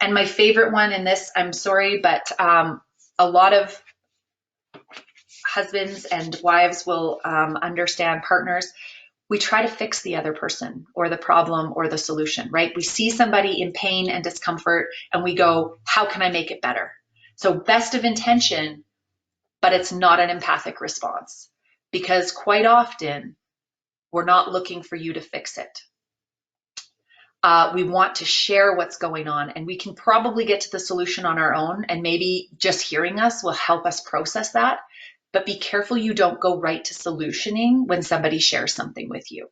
And my favorite one in this, I'm sorry, but a lot of husbands and wives will understand, partners, we try to fix the other person or the problem or the solution, right? We see somebody in pain and discomfort and we go, how can I make it better? So best of intention, but it's not an empathic response, because quite often we're not looking for you to fix it. We want to share what's going on, and we can probably get to the solution on our own, and maybe just hearing us will help us process that. But be careful you don't go right to solutioning when somebody shares something with you.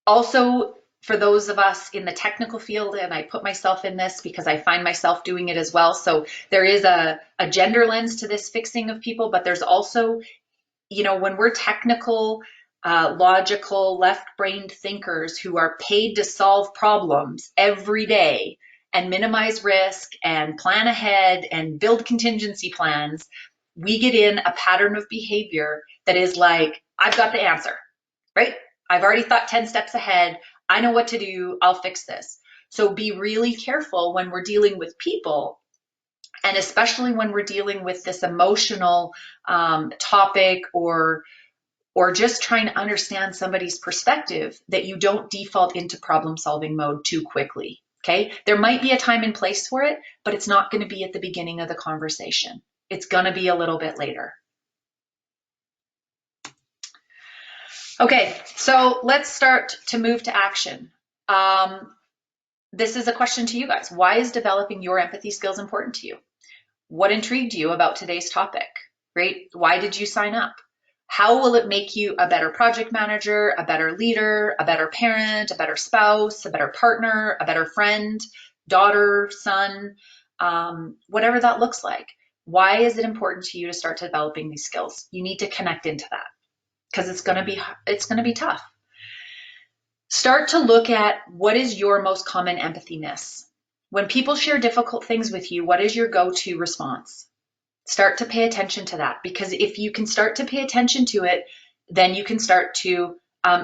Also, for those of us in the technical field, and I put myself in this because I find myself doing it as well. So there is a gender lens to this fixing of people, but there's also, when we're technical, logical, left-brained thinkers who are paid to solve problems every day and minimize risk and plan ahead and build contingency plans, we get in a pattern of behavior that is like, I've got the answer, right? I've already thought 10 steps ahead. I know what to do. I'll fix this. So be really careful when we're dealing with people, and especially when we're dealing with this emotional topic or just trying to understand somebody's perspective, that you don't default into problem-solving mode too quickly, okay? There might be a time and place for it, but it's not going to be at the beginning of the conversation. It's going to be a little bit later. Okay, so let's start to move to action. This is a question to you guys. Why is developing your empathy skills important to you? What intrigued you about today's topic, right? Why did you sign up? How will it make you a better project manager, a better leader, a better parent, a better spouse, a better partner, a better friend, daughter, son, whatever that looks like? Why is it important to you to start developing these skills? You need to connect into that, because it's going to be tough. Start to look at what is your most common empathy miss. When people share difficult things with you, what is your go-to response? Start to pay attention to that, because if you can start to pay attention to it, then you can start to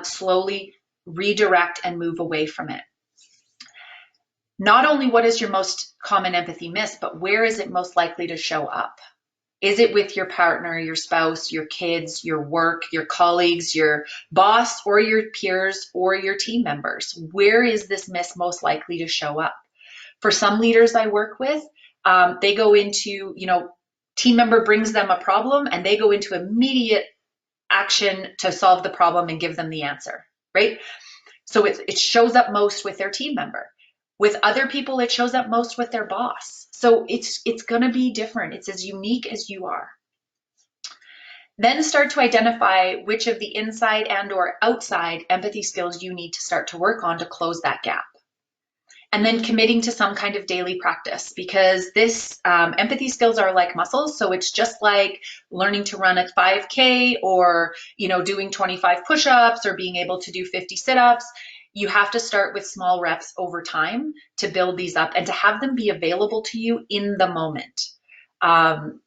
slowly redirect and move away from it. Not only what is your most common empathy miss, but where is it most likely to show up? Is it with your partner, your spouse, your kids, your work, your colleagues, your boss, or your peers, or your team members? Where is this miss most likely to show up? For some leaders I work with, they go into, team member brings them a problem and they go into immediate action to solve the problem and give them the answer, right? So it shows up most with their team member. With other people, it shows up most with their boss. So it's going to be different. It's as unique as you are. Then start to identify which of the inside and or outside empathy skills you need to start to work on to close that gap. And then committing to some kind of daily practice, because this empathy skills are like muscles. So it's just like learning to run a 5K or, doing 25 push-ups or being able to do 50 sit-ups. You have to start with small reps over time to build these up and to have them be available to you in the moment.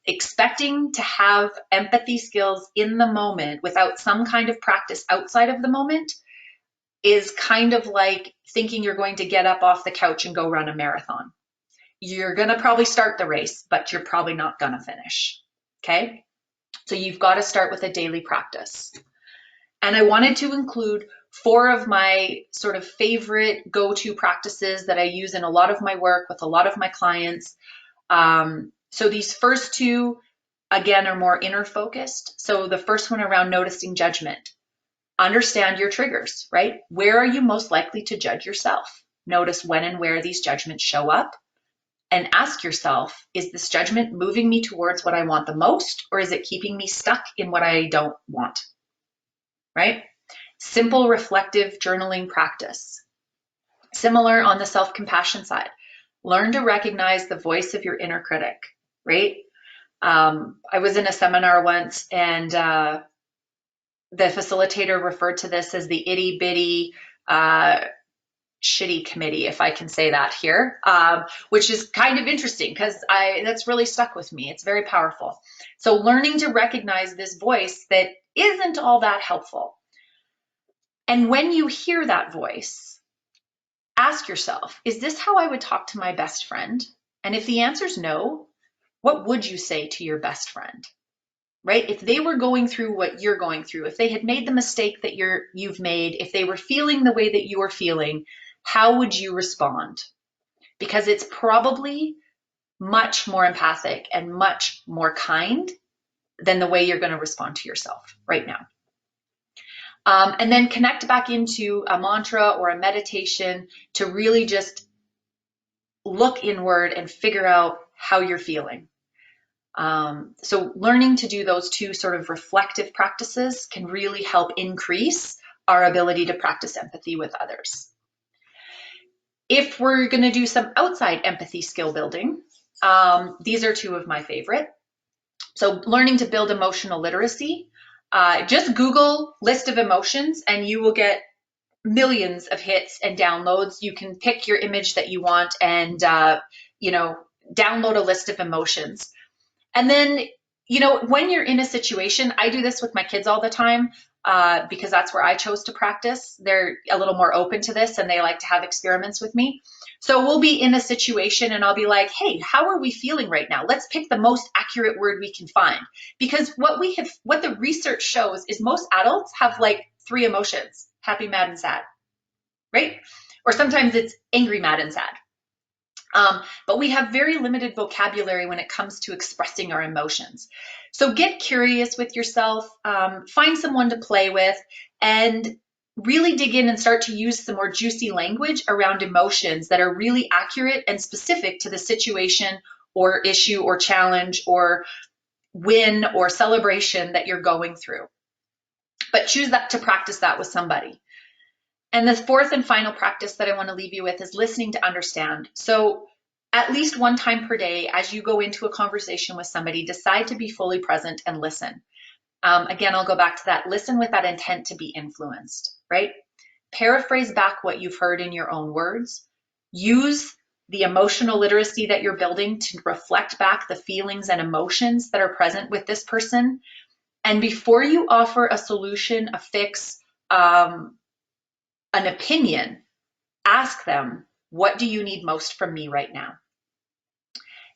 Expecting to have empathy skills in the moment without some kind of practice outside of the moment is kind of like thinking you're going to get up off the couch and go run a marathon. You're going to probably start the race, but you're probably not going to finish. Okay? So you've got to start with a daily practice. And I wanted to include 4 of my sort of favorite go-to practices that I use in a lot of my work with a lot of my clients. So these first 2, again, are more inner focused. So the first one around noticing judgment. Understand your triggers, right? Where are you most likely to judge yourself? Notice when and where these judgments show up, and ask yourself, is this judgment moving me towards what I want the most, or is it keeping me stuck in what I don't want, right? Simple reflective journaling practice. Similar on the self-compassion side. Learn to recognize the voice of your inner critic, right? I was in a seminar once, and the facilitator referred to this as the itty bitty shitty committee, if I can say that here, which is kind of interesting because that's really stuck with me. It's very powerful. So learning to recognize this voice that isn't all that helpful. And when you hear that voice, ask yourself, is this how I would talk to my best friend? And if the answer is no, what would you say to your best friend? Right? If they were going through what you're going through, if they had made the mistake that you've made, if they were feeling the way that you are feeling, how would you respond? Because it's probably much more empathic and much more kind than the way you're going to respond to yourself right now. And then connect back into a mantra or a meditation to really just look inward and figure out how you're feeling. So learning to do those two sort of reflective practices can really help increase our ability to practice empathy with others. If we're going to do some outside empathy skill building, these are two of my favorite. So learning to build emotional literacy, just Google list of emotions and you will get millions of hits and downloads. You can pick your image that you want and, download a list of emotions. And then, when you're in a situation, I do this with my kids all the time because that's where I chose to practice. They're a little more open to this and they like to have experiments with me. So we'll be in a situation and I'll be like, hey, how are we feeling right now? Let's pick the most accurate word we can find. Because what the research shows is most adults have like 3 emotions: happy, mad, and sad, right? Or sometimes it's angry, mad, and sad. But we have very limited vocabulary when it comes to expressing our emotions. So get curious with yourself, find someone to play with, and really dig in and start to use some more juicy language around emotions that are really accurate and specific to the situation or issue or challenge or win or celebration that you're going through. But choose to practice that with somebody. And the fourth and final practice that I want to leave you with is listening to understand. So at least one time per day, as you go into a conversation with somebody, decide to be fully present and listen. Again, I'll go back to that. Listen with that intent to be influenced, right? Paraphrase back what you've heard in your own words. Use the emotional literacy that you're building to reflect back the feelings and emotions that are present with this person. And before you offer a solution, a fix, an opinion, ask them, what do you need most from me right now?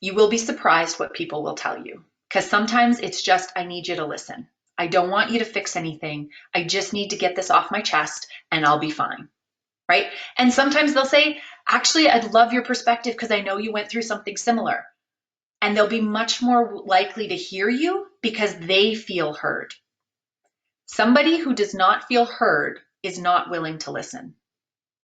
You will be surprised what people will tell you, because sometimes it's just, I need you to listen. I don't want you to fix anything. I just need to get this off my chest and I'll be fine, right? And sometimes they'll say, actually, I'd love your perspective because I know you went through something similar. And they'll be much more likely to hear you because they feel heard. Somebody who does not feel heard is not willing to listen.